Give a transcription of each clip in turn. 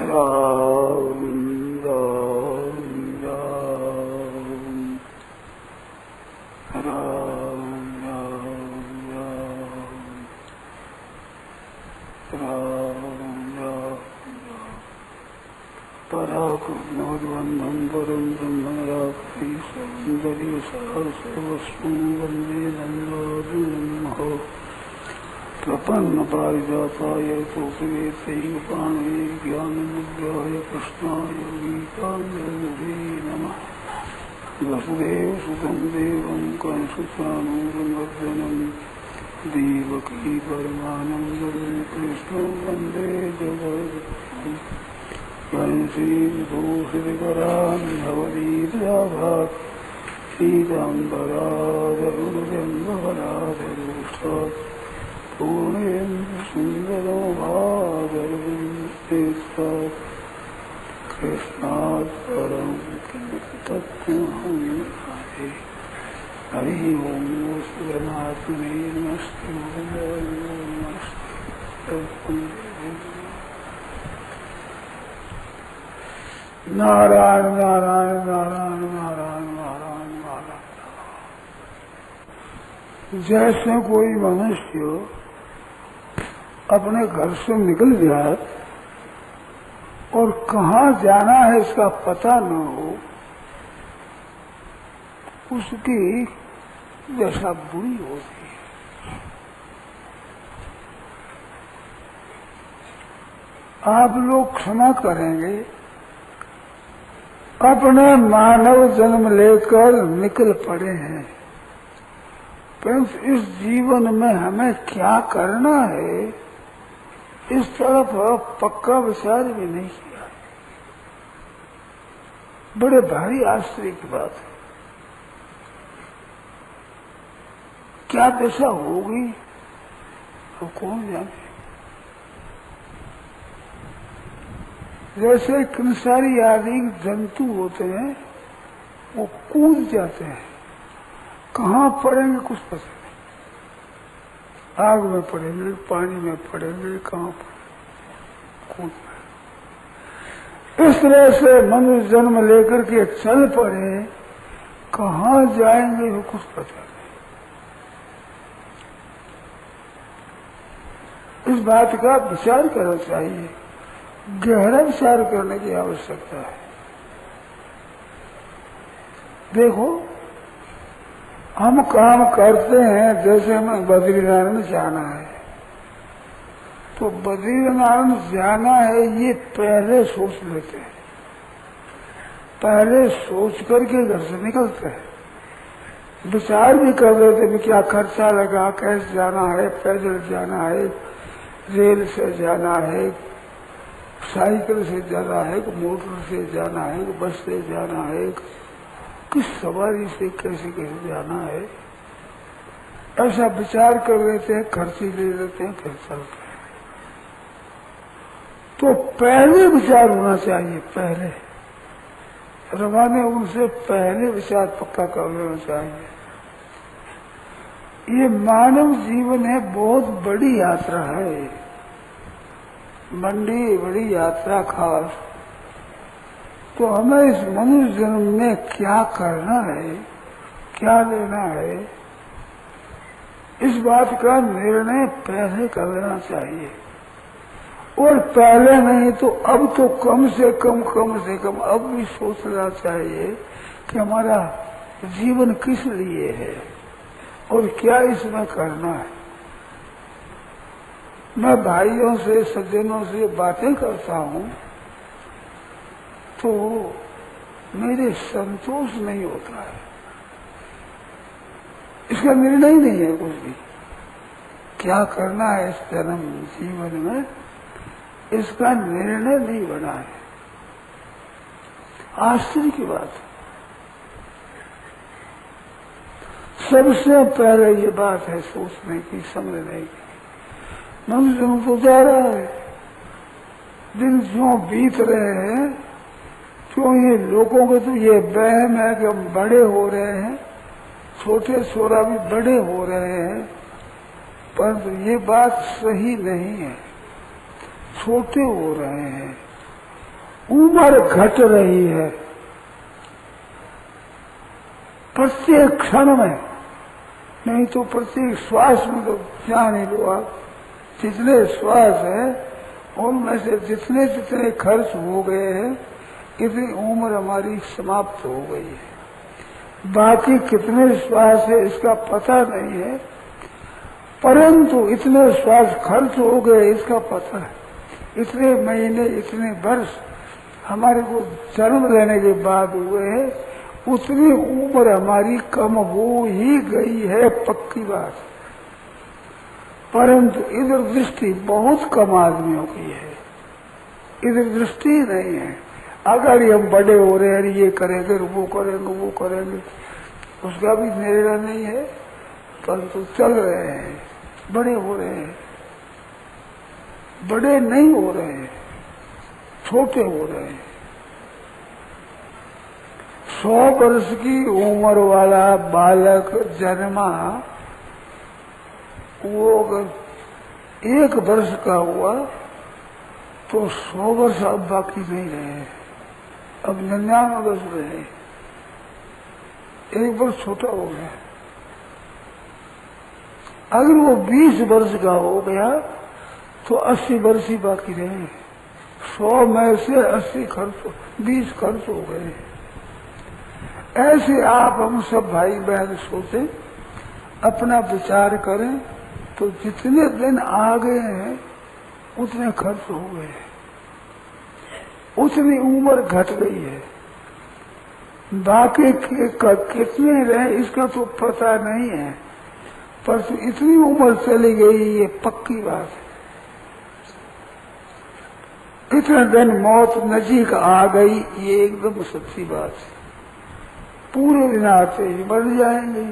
राम राम राम राम राम पराकुर्णोद्वन्दं परं ब्रह्मरात्रि सौन्दर्यसारसर्वस्वं वन्दे नन्दोऽर्जुनमहो प्रपन्न पारिजाताय तोषिवेतैकपाणये ज्ञानमुद्राय कृष्णाय गीताञ्जलिवे नमः। वसुदेवसुतं देवं कंसचाणूरमर्दनं देवकी परमानन्दं कृष्णं वन्दे जगद्गुरुं वंशीविभूषितकरान् भवदीर्याभात् पीताम्बराधरुणजन्मफलाधरोष्ठात् पूर्णेन्दु सुन्दरो भागवतात् कृष्णात् परं तत्त्वमहं जाने। हरि ओं परमात्मने नमस्ते नमस्ते। नारायण नारायण नारायण नारायण नारायण नारायण। जैसे कोई मनुष्य अपने घर से निकल जाए और कहाँ जाना है इसका पता न हो, उसकी दशा बुरी होती है। आप लोग क्षमा करेंगे, अपने मानव जन्म लेकर निकल पड़े हैं, परंतु इस जीवन में हमें क्या करना है इस तरफ पक्का विचार भी नहीं किया। बड़े भारी आश्चर्य की बात है। क्या दशा होगी तो कौन जाने। जैसे किंसारी आदि जंतु होते हैं, वो कूद जाते हैं, कहाँ पड़ेंगे कुछ पता नहीं। आग में पड़ेंगे, पानी में पड़ेंगे, कहाँ कूद। इस तरह से मनुष्य जन्म लेकर के चल पड़े, कहाँ जाएंगे वो कुछ पता नहीं। इस बात का विचार करना चाहिए, गहरा विचार करने की आवश्यकता है। देखो, हम काम करते हैं, जैसे हमें बद्रीनारायण जाना है, तो बद्रीनारायण जाना है ये पहले सोच लेते हैं, पहले सोच करके घर से निकलते हैं। विचार भी कर लेते हैं क्या खर्चा लगा, कैसे जाना है, पैदल जाना है, रेल से जाना है, साइकिल से जाना है, मोटर से जाना है, बस से जाना है, किस सवारी से कैसे कैसे जाना है, ऐसा विचार कर लेते हैं, खर्ची ले लेते हैं, फिर चलते हैं। तो पहले विचार होना चाहिए, पहले रवाना उनसे पहले विचार पक्का कर लेना चाहिए। ये मानव जीवन है, बहुत बड़ी यात्रा है, मंडी बड़ी यात्रा खास। तो हमें इस मनुष्य जन्म में क्या करना है, क्या लेना है, इस बात का निर्णय पहले कर लेना चाहिए। और पहले नहीं तो अब तो कम से कम अब भी सोचना चाहिए कि हमारा जीवन किस लिए है और क्या इसमें करना है। मैं भाइयों से, सज्जनों से बातें करता हूँ तो मेरे संतोष नहीं होता है, इसका निर्णय नहीं है कुछ भी। क्या करना है इस जन्म जीवन में, इसका निर्णय नहीं बना है। आश्चर्य की बात। सबसे पहले ये बात है सोचने की, समझने की। मनुष्य तो जा रहा है, दिन जो बीत रहे हैं, क्यों ये लोगों को तो ये वहम है कि हम बड़े हो रहे हैं, छोटे छोरा भी बड़े हो रहे हैं, परंतु ये बात सही नहीं है। छोटे हो रहे हैं, उम्र घट रही है प्रत्येक क्षण में, नहीं तो प्रत्येक श्वास में तो जान ही लो आप। जितने श्वास है उनमें से जितने जितने खर्च हो गए हैं इतनी उम्र हमारी समाप्त हो गई है। बाकी कितने श्वास है इसका पता नहीं है, परंतु इतने श्वास खर्च हो गए इसका पता है। इतने महीने इतने वर्ष हमारे को जन्म लेने के बाद हुए हैं, उतनी उम्र हमारी कम हो ही गई है, पक्की बात। परंतु इधर दृष्टि बहुत कम आदमियों की है, इधर दृष्टि नहीं है। अगर हम बड़े हो रहे हैं, ये करेंगे वो करेंगे वो करेंगे, उसका भी निर्णय नहीं है, परंतु चल रहे हैं, बड़े हो रहे हैं। बड़े नहीं हो रहे हैं, छोटे हो रहे हैं। 100 वर्ष की उम्र वाला बालक जन्मा, वो अगर 1 वर्ष का हुआ तो 100 वर्ष अब बाकी नहीं रहे, अब 99 वर्ष रहे, 1 वर्ष छोटा हो गया। अगर वो 20 वर्ष का हो गया तो 80 वर्ष ही बाकी रहे। 100 में से 80 खर्च, 20 खर्च हो गए। ऐसे आप हम सब भाई बहन सोचे, अपना विचार करें तो जितने दिन आ गए हैं उतने खर्च हो गए, उतनी उम्र घट गई है। बाकी कितने रहे इसका तो पता नहीं है, पर तो इतनी उम्र चली गई ये पक्की बात है। इतने दिन मौत नजीक आ गई ये एकदम सच्ची बात है। पूरे दिन आते ही मर जाएंगे।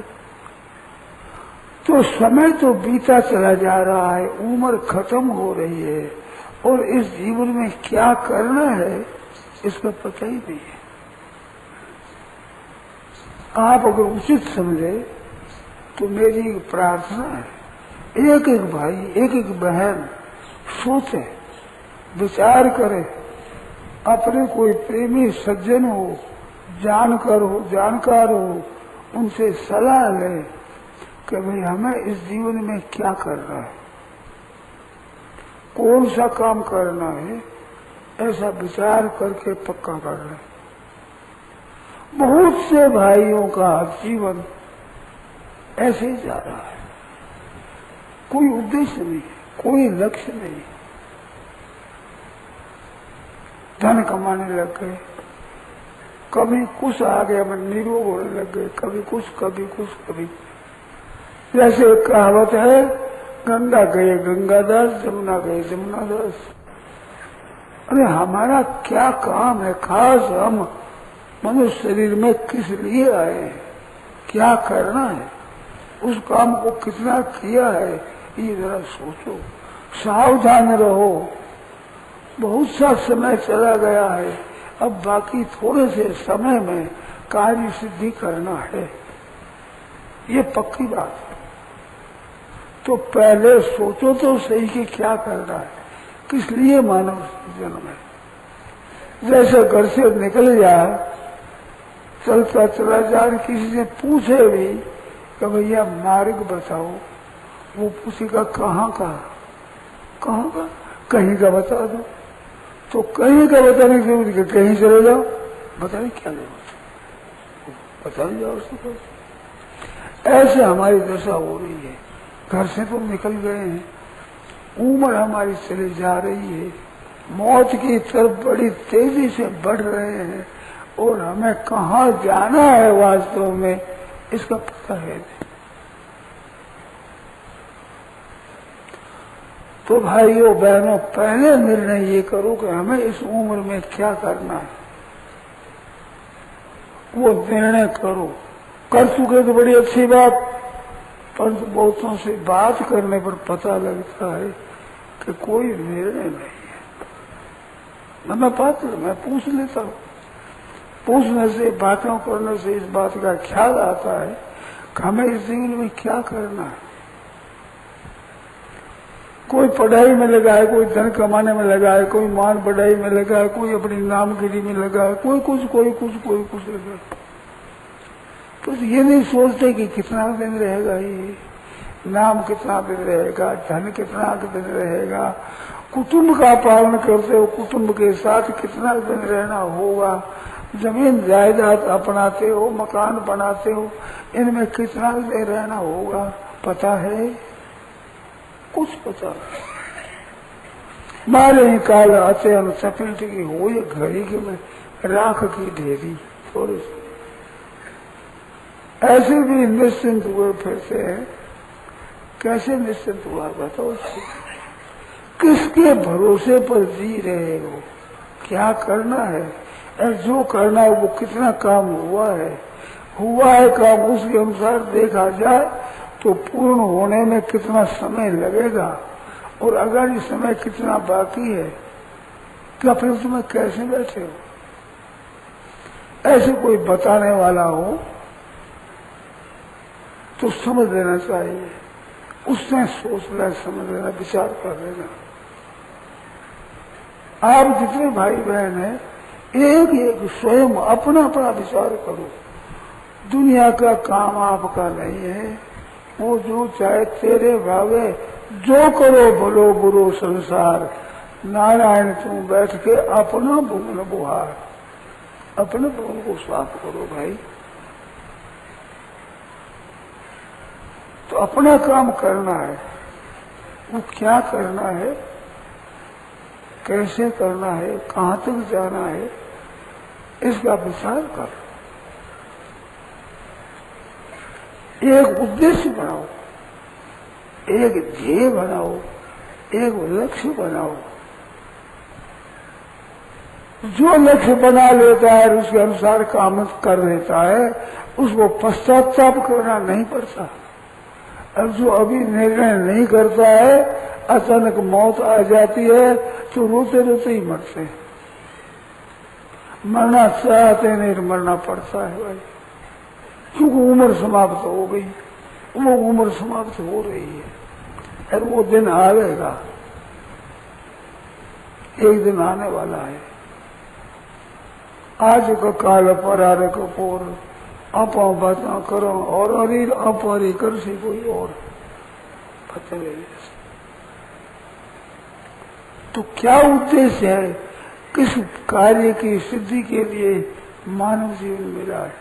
तो समय तो बीता चला जा रहा है, उम्र खत्म हो रही है, और इस जीवन में क्या करना है इसका पता ही नहीं है। आप अगर उचित समझे तो मेरी प्रार्थना है, एक एक भाई एक एक बहन सोचे, विचार करे, अपने कोई प्रेमी सज्जन हो, जानकार हो, उनसे सलाह ले कि भाई हमें इस जीवन में क्या करना है, कौन सा काम करना है, ऐसा विचार करके पक्का कर ले। बहुत से भाइयों का जीवन ऐसे ही जा रहा है, कोई उद्देश्य नहीं, कोई लक्ष्य नहीं। धन कमाने लग गए, कभी कुछ आ गया मैं निरोग होने लग गए, कभी कुछ कभी कुछ कभी। जैसे एक कहावत है, गंगा गए गंगादास, जमुना गए जमुनादास। अरे हमारा क्या काम है, खास हम मनुष्य शरीर में किस लिए आए हैं, क्या करना है, उस काम को कितना किया है, ये जरा सोचो, सावधान रहो। बहुत सा समय चला गया है, अब बाकी थोड़े से समय में कार्य सिद्धि करना है, ये पक्की बात है। तो पहले सोचो तो सही कि क्या करना है, किस लिए मानव जन्म है। जैसे घर से निकल जाए, चलता चला जाए, किसी से पूछे भी कि भैया मार्ग बताओ, वो पूछेगा कहाँ का, कहीं का बता दो। तो कहीं का बताने से कहीं चले जाओ, बताने क्या जरूरत, बता ही जाओ उसको। ऐसे हमारी दशा हो रही है, घर से तो निकल गए हैं, उम्र हमारी चली जा रही है, मौत की तरफ बड़ी तेजी से बढ़ रहे हैं, और हमें कहाँ जाना है वास्तव में इसका पता है। तो भाइयों बहनों, पहले निर्णय ये करो कि हमें इस उम्र में क्या करना है, वो निर्णय करो। कर चुके तो बड़ी अच्छी बात, परंतु बहुतों से बात करने पर पता लगता है कि कोई निर्णय नहीं है। मैं पात्र, मैं पूछ लेता हूँ, पूछने से, बातों करने से इस बात का ख्याल आता है कि हमें इस जीवन में क्या करना है। कोई पढ़ाई में लगा है, कोई धन कमाने में लगा है, कोई मान बढ़ाई में लगा है, कोई अपनी नामगिरी में लगा है, कोई कुछ लगा है। तो ये नहीं सोचते कि कितना दिन रहेगा, ये नाम कितना दिन रहेगा, धन कितना दिन रहेगा, कुटुंब का पालन करते हो, कुटुंब के साथ कितना दिन रहना होगा, जमीन जायदाद अपनाते हो, मकान बनाते हो, इनमें कितना दिन रहना होगा, पता है? कुछ पता नहीं। मारे ही काल आते हम सपिल्ट की हो, ये घड़ी की में राख की ढेरी थोड़ी सी ऐसे भी निश्चिंत हुए फिरते हैं। कैसे निश्चिंत हुआ बताओ? किसके भरोसे पर जी रहे हो? क्या करना है और जो करना है वो कितना काम हुआ है काम, उसके अनुसार देखा जाए तो पूर्ण होने में कितना समय लगेगा और अगर ये समय कितना बाकी है, क्या फिर तुम्हें कैसे बैठे हो? ऐसे कोई बताने वाला हो तो समझ लेना चाहिए, उसने सोच लेना, समझ लेना, विचार कर लेना। आप जितने भाई बहन हैं, एक एक स्वयं अपना अपना विचार करो। दुनिया का काम आपका नहीं है, वो जो चाहे तेरे भावे, जो करो भलो बुरो संसार, नारायण तुम बैठ के अपना भुवन बुहार, अपने भुवन को साफ करो भाई। तो अपना काम करना है, वो क्या करना है, कैसे करना है, कहाँ तक जाना है, इसका विचार कर। एक उद्देश्य बनाओ, एक ध्येय बनाओ, एक लक्ष्य बनाओ। जो लक्ष्य बना लेता है उसके अनुसार काम कर लेता है, उसको पश्चाताप करना नहीं पड़ता। अब जो अभी निर्णय नहीं करता है, अचानक मौत आ जाती है तो रोते रोते ही मरते हैं। मरना चाहते नहीं, मरना पड़ता है भाई, क्योंकि उम्र समाप्त हो गई, वो उम्र समाप्त हो रही है और वो दिन आएगा, एक दिन आने वाला है। आज का काल परार कपूर आप बात करो और अरीर अपरी कर से कोई और पता नहीं। तो क्या उद्देश्य है, किस कार्य की सिद्धि के लिए मानव जीवन मिला है,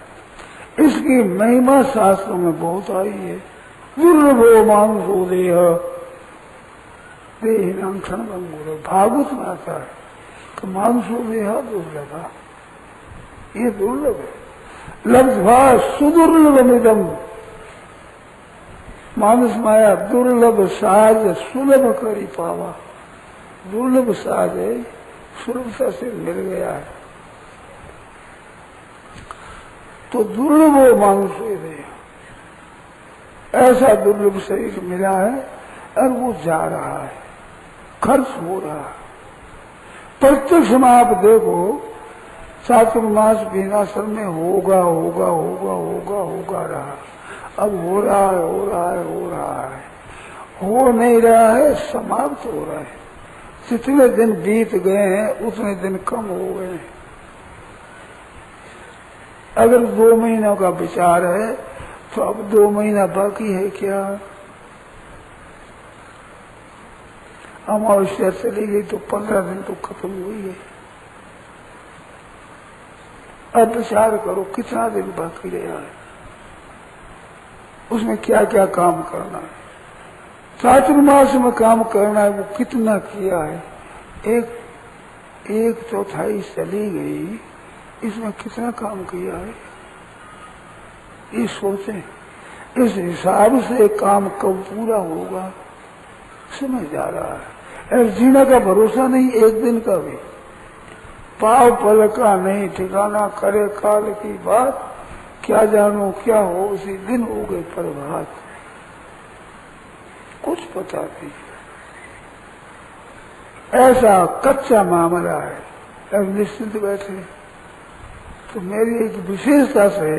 इसकी महिमा शास्त्रों में बहुत आई है। दुर्लभो मानुषो देह देहिनां क्षणभंगुरो, भागवत में आता है कि मानुषो देह दुर्लभ, ये दुर्लभ है। लब्ध्वा सुदुर्लभमिदम्, मानस माया दुर्लभ साज सुलभ करी पावा, दुर्लभ साज है, सुलभता से मिल गया है। तो दुर्लभ मानुष है, ऐसा दुर्लभ शरीर मिला है और वो जा रहा है, खर्च हो रहा है। प्रत्यक्ष में आप देखो, चातुर्मास विनाशन में होगा होगा होगा होगा होगा रहा, अब हो रहा है हो रहा है हो रहा है, हो नहीं रहा है, समाप्त हो रहा है। जितने दिन बीत गए हैं उतने दिन कम हो गए हैं। अगर 2 महीनों का विचार है तो अब 2 महीना बाकी है क्या? अमावस्या चली गई तो 15 दिन तो खत्म हुई है। अब विचार करो कितना दिन बाकी रहा है, उसमें क्या क्या काम करना है। चातुर्मास में काम करना है, वो कितना किया है, एक चौथाई चली गई, इसमें कितना काम किया है, ये सोचें। इस हिसाब से काम कब पूरा होगा समझ जा रहा है। और जीना का भरोसा नहीं, एक दिन का भी पाव पल का नहीं ठिकाना, करे काल की बात, क्या जानो क्या हो उसी दिन हो गए प्रभात, कुछ पता नहीं। ऐसा कच्चा मामला है। अब निश्चिंत बैठे। तो मेरी एक विशेषता से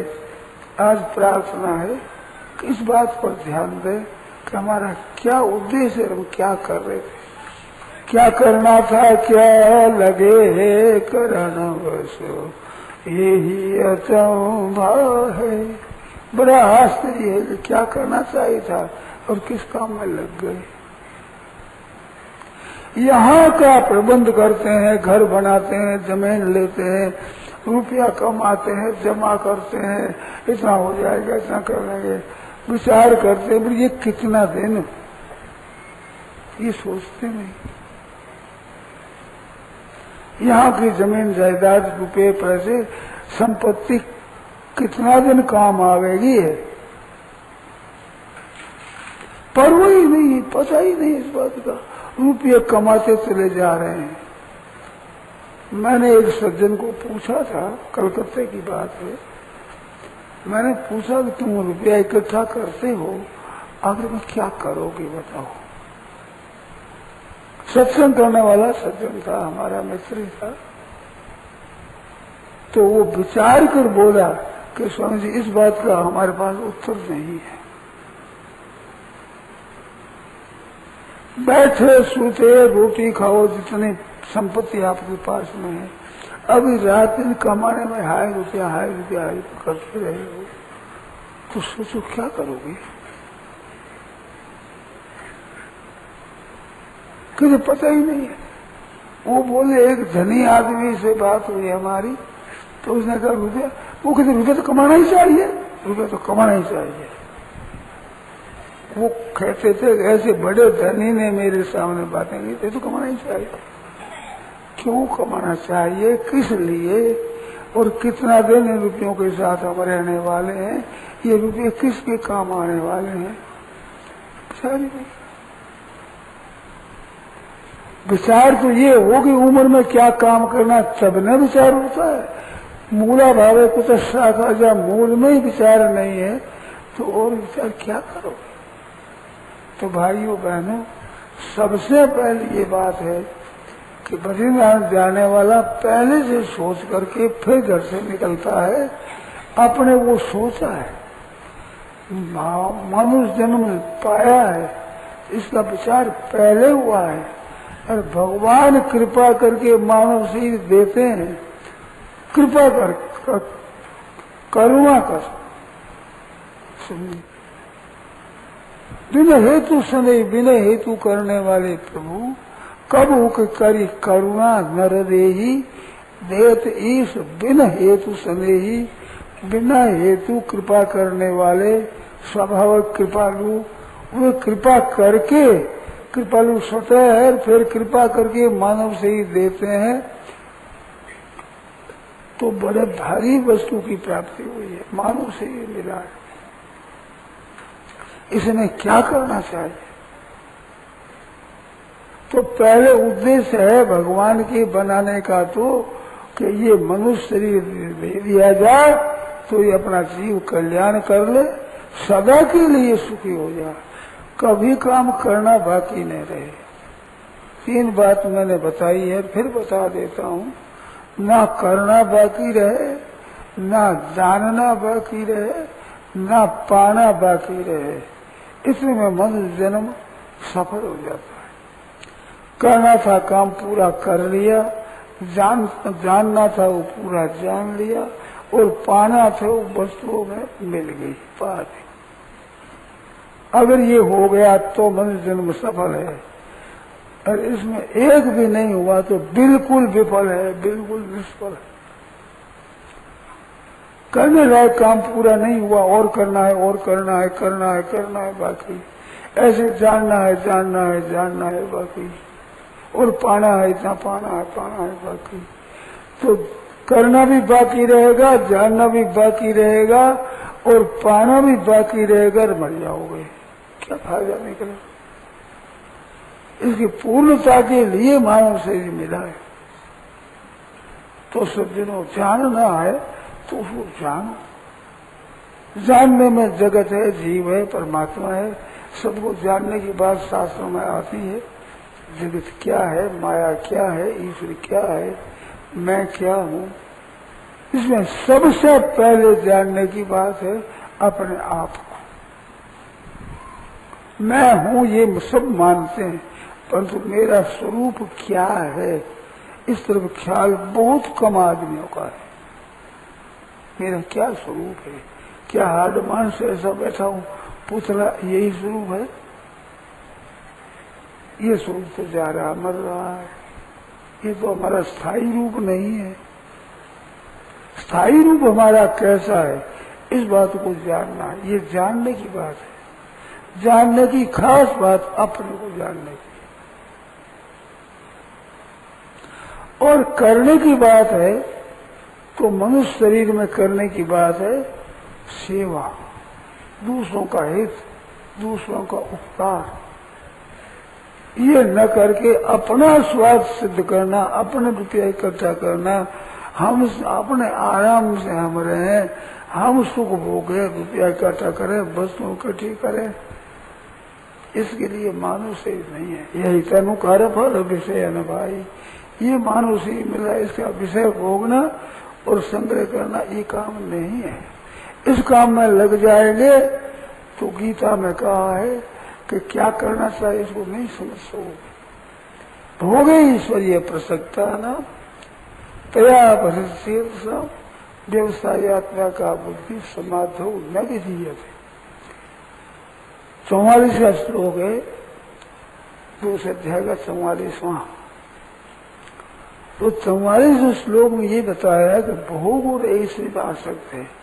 आज प्रार्थना है कि इस बात पर ध्यान दें, कि हमारा क्या उद्देश्य है, हम क्या कर रहे थे, क्या करना था, क्या लगे करण बसो यही अचंभा है। बड़ा आश्चर्य है कि क्या करना चाहिए था और किस काम में लग गए। यहाँ का प्रबंध करते हैं, घर बनाते हैं, जमीन लेते हैं, रुपया कमाते हैं, जमा करते हैं, इतना हो जाएगा, इतना कर लेंगे, विचार करते हैं, ये कितना दिन, ये सोचते नहीं। यहाँ की जमीन जायदाद, रुपये, पैसे, संपत्ति कितना दिन काम आवेगी है, पर वही नहीं, पता ही नहीं इस बात का। रुपये कमाते चले जा रहे हैं। मैंने एक सज्जन को पूछा था, कलकत्ते की बात है, मैंने पूछा कि तुम रुपया इकट्ठा करते हो, आखिर में क्या करोगे बताओ। सत्संग करने वाला सज्जन था, हमारा मित्र था। तो वो विचार कर बोला कि स्वामी जी इस बात का हमारे पास उत्तर नहीं है। बैठे सोते रोटी खाओ, जितनी संपत्ति आपके पास में है, अभी रात दिन कमाने में हाय रुपया करते रहे हो, तो सोचो क्या करोगे। किसी पता ही नहीं है। वो बोले एक धनी आदमी से बात हुई हमारी, तो उसने कहा रुपया, वो कहते रुपया तो कमाना ही चाहिए, रुपया तो कमाना ही चाहिए। वो कहते थे ऐसे बड़े धनी ने मेरे सामने बातें की, तो कमाना ही चाहिए। क्यों कमाना चाहिए, किस लिए, और कितना दिन इन रुपयों के साथ हम रहने वाले हैं, ये रुपये किसके काम आने वाले हैं, विचार नहीं। विचार तो ये हो कि उम्र में क्या काम करना, तब न विचार होता है। मूला भावे कुछ शाखा, जब मूल में ही विचार नहीं है तो और विचार क्या करोगे। तो भाइयों बहनों, सबसे पहले ये बात है कि बद्रीनाथ जाने वाला पहले से सोच करके फिर घर से निकलता है। अपने वो सोचा है, मनुष्य जन्म पाया है, इसका विचार पहले हुआ है, और भगवान कृपा करके मानव शरीर देते हैं। कृपा कर करुणा कर सुनिए। बिना हेतु सने बिना हेतु करने वाले प्रभु, कब हुक करी करुणा नर देही, देत ईश बिन हेतु सने ही। बिना हेतु कृपा करने वाले स्वभाव कृपालु, वे कृपा करके, कृपालु स्वतः है, फिर कृपा करके मानव से ही देते हैं, तो बड़े भारी वस्तु की प्राप्ति हुई है, मानव से ही मिला है। इसमें क्या करना चाहिए, तो पहले उद्देश्य है भगवान के बनाने का, तो कि ये मनुष्य शरीर दे दिया जाए तो ये अपना जीव कल्याण कर ले, सदा के लिए सुखी हो जाए, कभी काम करना बाकी नहीं रहे। 3 बात मैंने बताई है, फिर बता देता हूँ। ना करना बाकी रहे, ना जानना बाकी रहे, ना पाना बाकी रहे, इसमें मनुष्य जन्म सफल हो जाता है। करना था काम पूरा कर लिया, जानना था वो पूरा जान लिया, और पाना था वो वस्तुओं में मिल गई, पा दी। अगर ये हो गया तो मनुष्य जन्म सफल है, और इसमें एक भी नहीं हुआ तो बिल्कुल विफल है, बिल्कुल निष्फल है। करने लायक काम पूरा नहीं हुआ, और करना है, और करना है, करना है, करना है बाकी, ऐसे जानना है, जानना है, जानना है बाकी, और पाना है, इतना पाना है, पाना है बाकी। तो करना भी बाकी रहेगा, जानना भी बाकी रहेगा, और पाना भी बाकी रहेगा, और मर जाओगे, क्या फायदा निकला। इसकी पूर्णता के लिए मानव शरीर मिला है। तो सज्जनों, जानना है तो उसको जानो। जानने में जगत है, जीव है, परमात्मा है, सबको जानने की बात शास्त्रों में आती है। जगत क्या है, माया क्या है, ईश्वर क्या है, मैं क्या हूँ। इसमें सबसे पहले जानने की बात है अपने आप को। मैं हूं ये सब मानते हैं, परंतु मेरा स्वरूप क्या है इस तरफ ख्याल बहुत कम आदमियों का है। मेरा क्या स्वरूप है? क्या हार्ड मांस से ऐसा बैठा हूं पुतला, यही स्वरूप है? ये स्वरूप तो जा रहा मर रहा है। ये तो हमारा स्थायी रूप नहीं है। स्थायी रूप हमारा कैसा है इस बात को जानना, ये जानने की बात है। जानने की खास बात अपने को जानने की, और करने की बात है तो मनुष्य शरीर में करने की बात है सेवा, दूसरों का हित, दूसरों का उपकार। ये न करके अपना स्वार्थ सिद्ध करना, अपने रुपया इकट्ठा करना, हम अपने आराम से हम रहे, हम सुख भोगे, रुपया इकट्ठा करें, वस्तु इकट्ठी करें, इसके लिए मानुष ही नहीं है। यही तनु कार्य फल विषय न भाई, ये मानुष ही मिला, इसका विषय भोगना और संग्रह करना ये काम नहीं है। इस काम में लग जाएंगे तो गीता में कहा है कि क्या करना चाहिए इसको नहीं समझ सकोगे। भोगे ईश्वरीय प्रसक्ता न तया भरत व्यवसायत्मा का बुद्धि समाधो न विधीयते। 44वां श्लोक है, दूसरे अध्याय का 44वां। तो 44वें श्लोक में ये बताया है कि भोग और ऐश्वर्य आसक्त है।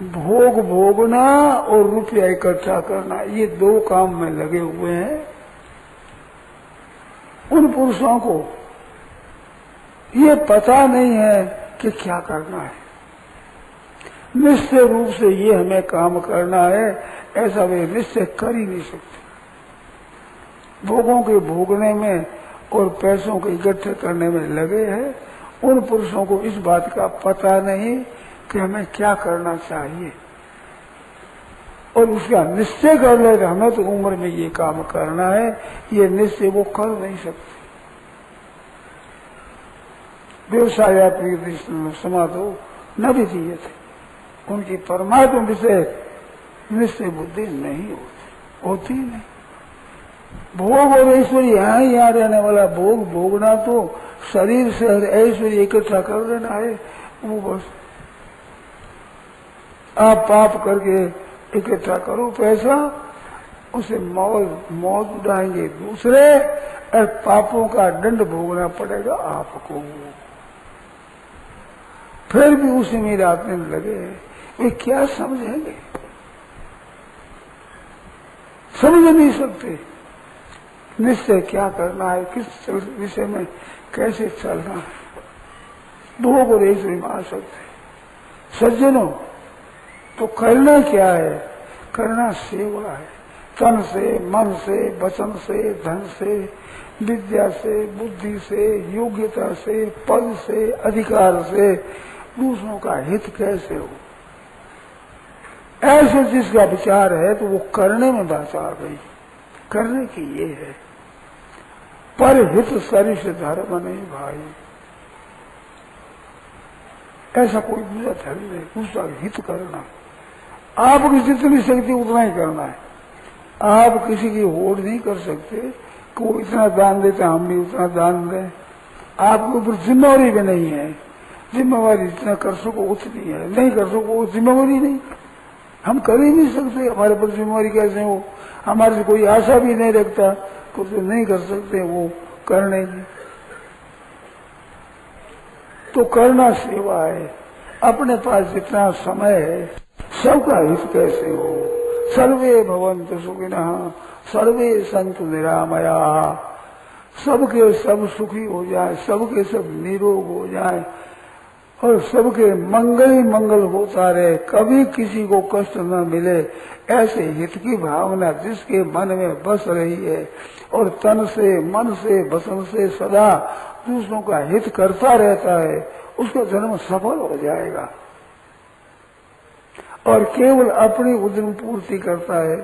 भोग भोगना और रुपया इकट्ठा करना, ये दो काम में लगे हुए हैं। उन पुरुषों को ये पता नहीं है कि क्या करना है। निश्चय रूप से ये हमें काम करना है ऐसा वे निश्चय कर ही नहीं सकते। भोगों के भोगने में और पैसों को इकट्ठे करने में लगे हैं। उन पुरुषों को इस बात का पता नहीं कि हमें क्या करना चाहिए, और उसका निश्चय कर ले कि हमें तो उम्र में ये काम करना है, ये निश्चय वो कर नहीं सकते। व्यवसाय समाधो न विधीये थे, उनकी परमात्मा विषय निश्चय बुद्धि नहीं होती नहीं। भोग और ऐश्वर्य यहाँ रहने वाला भोग भोगना तो शरीर से ऐश्वर्य इकट्ठा कर लेना है, वो बस आप पाप करके इकट्ठा करो पैसा, उसे मौत उड़ाएंगे दूसरे, और पापों का दंड भोगना पड़ेगा आपको। फिर भी उसी में रातने लगे, वे क्या समझेंगे? समझ नहीं सकते निश्चय क्या करना है, किस विषय में कैसे चलना है। भोग और ऐश्वर्य में आ सकते। सज्जनों, तो करना क्या है? करना सेवा है। तन से, मन से, वचन से, धन से, विद्या से, बुद्धि से, योग्यता से, पद से, अधिकार से दूसरों का हित कैसे हो, ऐसे जिसका विचार है तो वो करने में बात आ गई। करने की ये है, पर हित सरिष धर्म नहीं भाई। ऐसा कोई दूसरा धर्म नहीं, दूसरा हित करना। आपकी जितनी शक्ति उतना ही करना है। आप किसी की होड़ नहीं कर सकते कि वो इतना दान देता हम भी उतना दान दें। आपके ऊपर जिम्मेवारी भी नहीं है। जिम्मेवारी जितना कर सको उतनी है, नहीं कर सको वो जिम्मेवारी नहीं। हम कर ही नहीं सकते, हमारे पर जिम्मेवारी कैसे हो? हमारे से कोई आशा भी नहीं रखता तो नहीं कर सकते वो करने की। तो करना सेवा है। अपने पास जितना समय है सबका हित कैसे हो। सर्वे भवन्तु सुखिनः सर्वे सन्तु निरामया। सबके सब सुखी हो जाए, सबके सब निरोग हो जाए और सबके मंगल ही मंगल होता रहे, कभी किसी को कष्ट न मिले, ऐसे हित की भावना जिसके मन में बस रही है और तन से, मन से, वचन से सदा दूसरों का हित करता रहता है, उसका जन्म सफल हो जाएगा। और केवल अपनी उद्यम पूर्ति करता है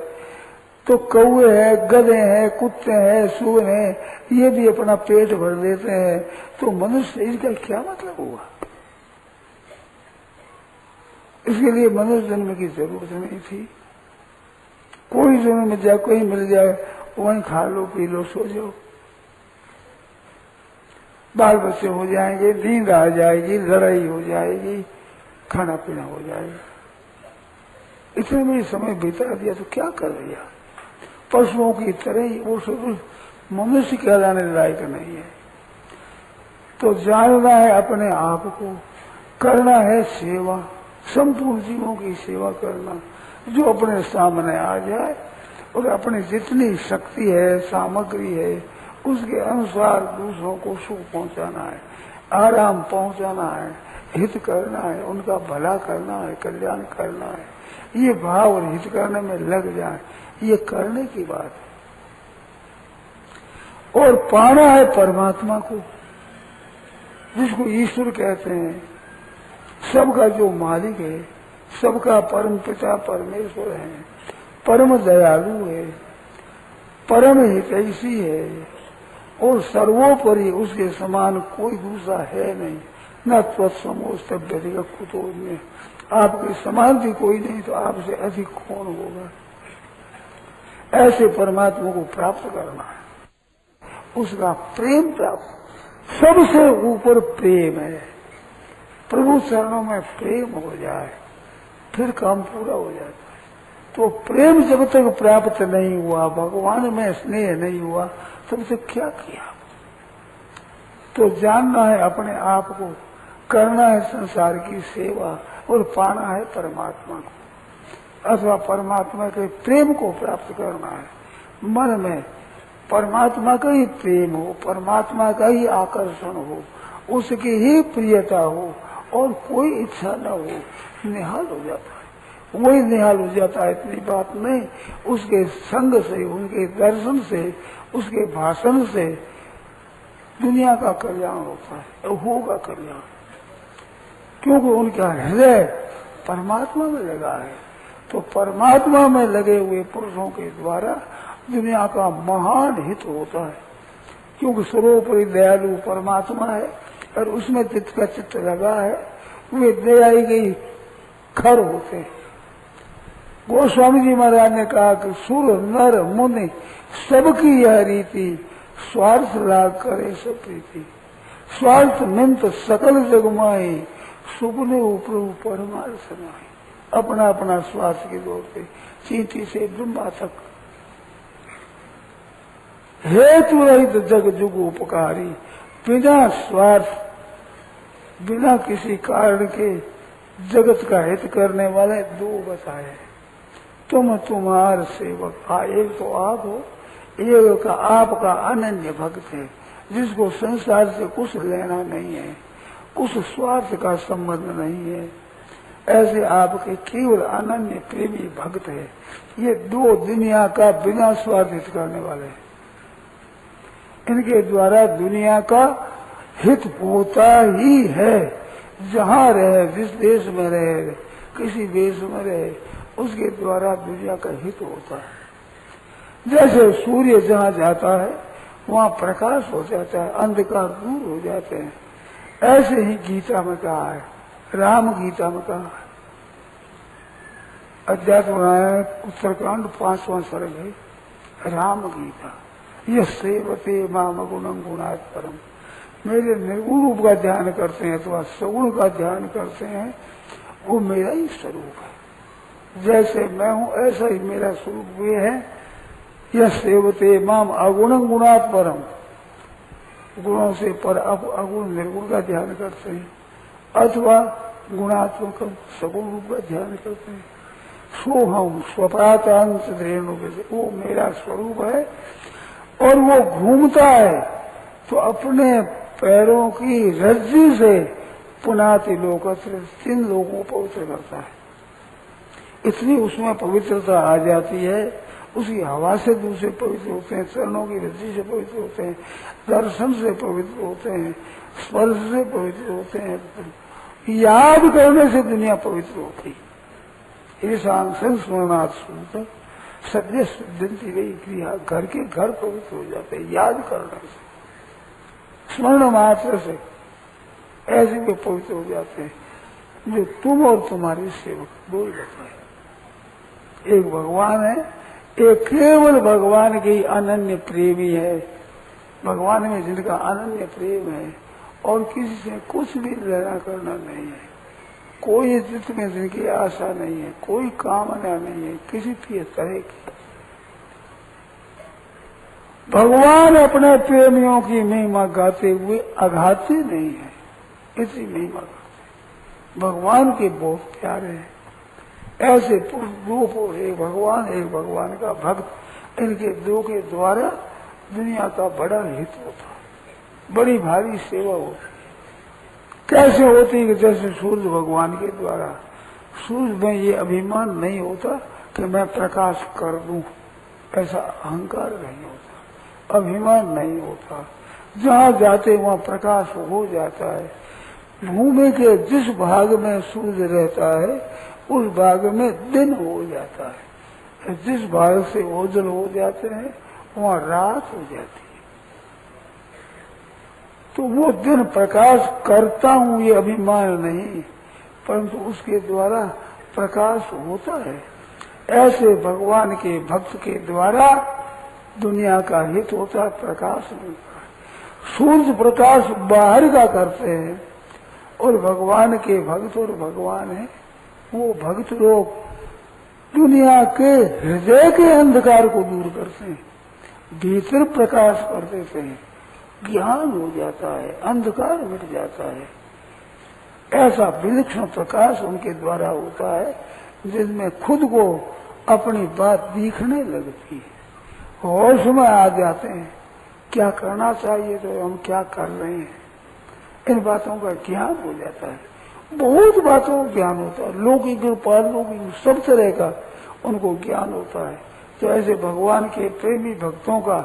तो कौवे हैं, गधे हैं, कुत्ते हैं, सूअर हैं, ये भी अपना पेट भर देते हैं, तो मनुष्य इसका क्या मतलब हुआ? इसके लिए मनुष्य जन्म की जरूरत नहीं थी। कोई जन्म में जाए, कोई मिल जाए, वहीं खा लो, पी लो, सो जाओ। बाल बच्चे हो जाएंगे, नींद आ जाएगी, लड़ाई हो जाएगी, खाना पीना हो जाएगा। इतने में समय बिता दिया तो क्या कर दिया? पशुओं की तरह ही वो सब मनुष्य कहलाने लायक नहीं है। तो जानना है अपने आप को, करना है सेवा, संपूर्ण जीवों की सेवा करना, जो अपने सामने आ जाए और अपनी जितनी शक्ति है, सामग्री है, उसके अनुसार दूसरों को सुख पहुंचाना है, आराम पहुंचाना है, हित करना है, उनका भला करना है, कल्याण करना है। ये भाव और हित करने में लग जाए, ये करने की बात है। और पाना है परमात्मा को, जिसको ईश्वर कहते हैं, सबका जो मालिक है, सबका परम पिता परमेश्वर है, परम दयालु है, परम हितैषी है, और सर्वोपरि उसके समान कोई दूसरा है नहीं। न त्वत्समोस्त व्यधिगत कुतो में, आपके समान भी कोई नहीं तो आपसे अधिक कौन होगा? ऐसे परमात्मा को प्राप्त करना है, उसका प्रेम प्राप्त, सबसे ऊपर प्रेम है। प्रभु चरणों में प्रेम हो जाए फिर काम पूरा हो जाता है। तो प्रेम जब तक प्राप्त नहीं हुआ, भगवान में स्नेह नहीं हुआ, तब तक क्या किया? तो जानना है अपने आप को, करना है संसार की सेवा और पाना है परमात्मा को, अथवा परमात्मा के प्रेम को प्राप्त करना है। मन में परमात्मा का ही प्रेम हो, परमात्मा का ही आकर्षण हो, उसकी ही प्रियता हो और कोई इच्छा न हो, निहाल हो जाता है। वही निहाल हो जाता है, इतनी बात नहीं। उसके संग से, उनके दर्शन से, उसके भाषण से दुनिया का कल्याण होता है और होगा कल्याण, क्योंकि उनका हृदय परमात्मा में लगा है। तो परमात्मा में लगे हुए पुरुषों के द्वारा दुनिया का महान हित होता है, क्योंकि सर्वोपरि दयालु परमात्मा है और उसमें जिसका चित्त लगा है वे दयाई गई खर होते हैं। गोस्वामी जी महाराज ने कहा कि सुर नर मुनि सबकी यह रीति, स्वार्थ लाग करे सब प्रीति, स्वार्थ निंत सकल जगमाई, सुपने ऊपर परमार्थ समाई। अपना अपना स्वार्थ के दौर पे चींटी से ब्रह्मा तक हेतु रहित जग जुग उपकारी, बिना स्वार्थ, बिना किसी कारण के जगत का हित करने वाले दो बताए। तुम तुम्हार सेवक, एक तो आप हो, एक का आपका अनन्य भक्त है, जिसको संसार से कुछ लेना नहीं है, कुछ स्वार्थ का संबंध नहीं है। ऐसे आपके केवल अनन्य प्रेमी भक्त है। ये दो दुनिया का बिना स्वार्थ हित करने वाले हैं। इनके द्वारा दुनिया का हित होता ही है। जहाँ रहे, जिस देश में रहे, किसी देश में रहे, उसके द्वारा दुनिया का हित होता है। जैसे सूर्य जहाँ जाता है वहाँ प्रकाश हो जाता है, अंधकार दूर हो जाते हैं। ऐसे ही गीता में कहा है, राम गीता में कहा है, अध्यात्म रामायण उत्तरकांड 5वां सर्ग है, राम गीता। यह सेवते माम गुणं गुणात् परम, मेरे निर्गुण रूप का ध्यान करते हैं अथवा सगुण का ध्यान करते हैं, वो मेरा ही स्वरूप है। जैसे मैं हूँ ऐसा ही मेरा स्वरूप ये है। यह सेवते माम अगुणं गुणात् परम, गुणों से पर अगुण निर्गुण का ध्यान करते हैं, अथवा गुणात्मक सगुण रूप का ध्यान करते हैं। सो हम स्वपातांत रेणु, वो मेरा स्वरूप है और वो घूमता है तो अपने पैरों की रज्जु से पुनाति लोकत्र, 3 लोगों को पवित्र करता है। इतनी उसमें पवित्रता आ जाती है, उसकी हवा से दूसरे पवित्र होते हैं, चरणों की रज्जु से पवित्र होते हैं, दर्शन से पवित्र होते हैं, स्पर्श से पवित्र होते हैं, याद करने से दुनिया पवित्र होती है। ईशान संस्मरणात् सूत सद्य सिद्धि गई क्रिया, घर के घर पवित्र हो जाते हैं याद करने से, स्मरण मात्र से ऐसे भी पवित्र हो जाते हैं। जो तुम और तुम्हारी सेवक दो ही बताए, एक भगवान है, ये केवल भगवान के ही अनन्य प्रेमी है, भगवान में जिनका अनन्य प्रेम है और किसी से कुछ भी लेना करना नहीं है, कोई चित्त में जिनकी आशा नहीं है, कोई कामना नहीं है किसी भी तरह की। भगवान अपने प्रेमियों की महिमा गाते हुए अघाते नहीं है, इसी महिमा गाते। भगवान के बहुत प्यारे हैं ऐसे पुरुष, दो पुरुष, एक भगवान का भक्त, इनके दो के द्वारा दुनिया का बड़ा हित होता, बड़ी भारी सेवा होती। कैसे होती है? जैसे सूर्य भगवान के द्वारा, सूर्य में ये अभिमान नहीं होता कि मैं प्रकाश कर दूं, ऐसा अहंकार नहीं होता, अभिमान नहीं होता। जहाँ जाते वहाँ प्रकाश हो जाता है। भूमि के जिस भाग में सूर्य रहता है उस भाग में दिन हो जाता है, जिस भाग से ओझल हो जाते हैं वहाँ रात हो जाती है। तो वो दिन प्रकाश करता हूँ ये अभिमान नहीं, परंतु उसके द्वारा प्रकाश होता है। ऐसे भगवान के भक्त के द्वारा दुनिया का हित होता, प्रकाश मिलता है। सूर्य प्रकाश बाहर का करते हैं और भगवान के भक्त और भगवान है वो भक्त लोग दुनिया के हृदय के अंधकार को दूर करते हैं, भीतर प्रकाश कर देते हैं, ज्ञान हो जाता है, अंधकार मिट जाता है। ऐसा विलक्षण प्रकाश उनके द्वारा होता है जिसमें खुद को अपनी बात दिखने लगती है, होश में आ जाते हैं। क्या करना चाहिए तो हम क्या कर रहे हैं, इन बातों का ज्ञान हो जाता है। बहुत बातों का ज्ञान होता है, लौकिक पारलौकिक सब तरह का उनको ज्ञान होता है। तो ऐसे भगवान के प्रेमी भक्तों का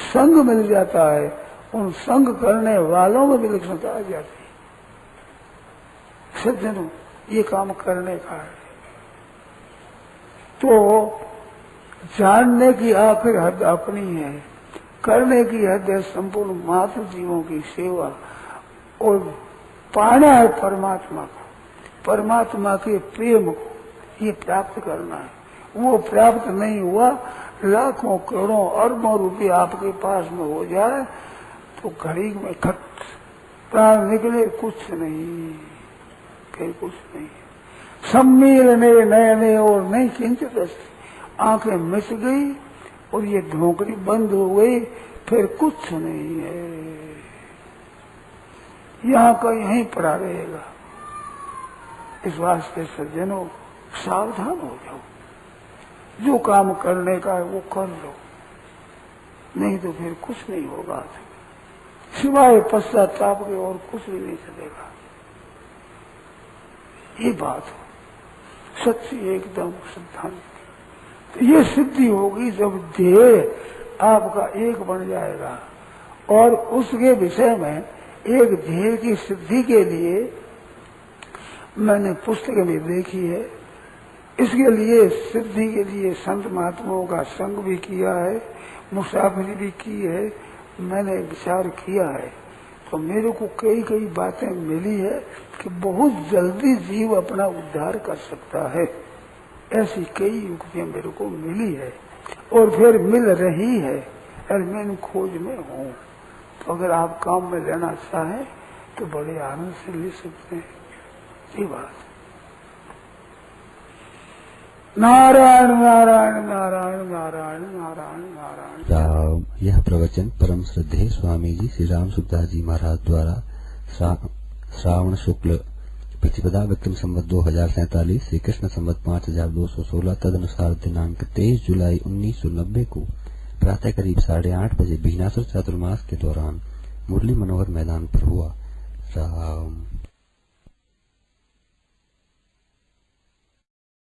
संग मिल जाता है, उन संग करने वालों में विलक्षणता आ जाती है। सज्जनों ये काम करने का है। तो जानने की आखिर हद अपनी है, करने की हद है संपूर्ण मातृ जीवों की सेवा, और पाना है परमात्मा को, परमात्मा के प्रेम को ये प्राप्त करना है। वो प्राप्त नहीं हुआ, लाखों करोड़ों अरबों रुपये आपके पास में हो जाए तो घड़ी में खट प्राण निकले, कुछ नहीं, फिर कुछ नहीं। सम्मीलने नयने और नहीं किंचित अस्ति, आंखें मिट गई और ये ढोकरी बंद हो गई, फिर कुछ नहीं है। यहाँ का यहीं पड़ा रहेगा। इस वास्ते सज्जनों सावधान हो जाओ, जो काम करने का है वो कर लो, नहीं तो फिर कुछ नहीं होगा, सिवाय पश्चाताप के और कुछ भी नहीं चलेगा। ये बात हो सच्ची एकदम सिद्धांत। तो ये सिद्धि होगी जब देह आपका एक बन जाएगा, और उसके विषय में एक ध्येय की सिद्धि के लिए मैंने पुस्तक में देखी है। इसके लिए सिद्धि के लिए संत महात्माओं का संग भी किया है, मुसाफिरी भी की है, मैंने विचार किया है। तो मेरे को कई कई बातें मिली है कि बहुत जल्दी जीव अपना उद्धार कर सकता है। ऐसी कई युक्तियां मेरे को मिली है और फिर मिल रही है, और मैं इन खोज में हूँ। तो अगर आप काम में लेना चाहें तो बड़े आनंद से ले सकते हैं। ये बात। नारायण नारायण नारायण नारायण नारायण नारायण राम। यह प्रवचन परम श्रद्धेय स्वामी जी श्री राम सुखदास जी महाराज द्वारा श्रावण शुक्ल प्रतिपदा विक्रम संवत 2047 श्री कृष्ण संवत 5216 तदनुसार दिनांक 23 जुलाई 1990 को प्रातः करीब 8:30 बजे बीनासुर चातुर्मास के दौरान मुरली मनोहर मैदान पर हुआ। राम।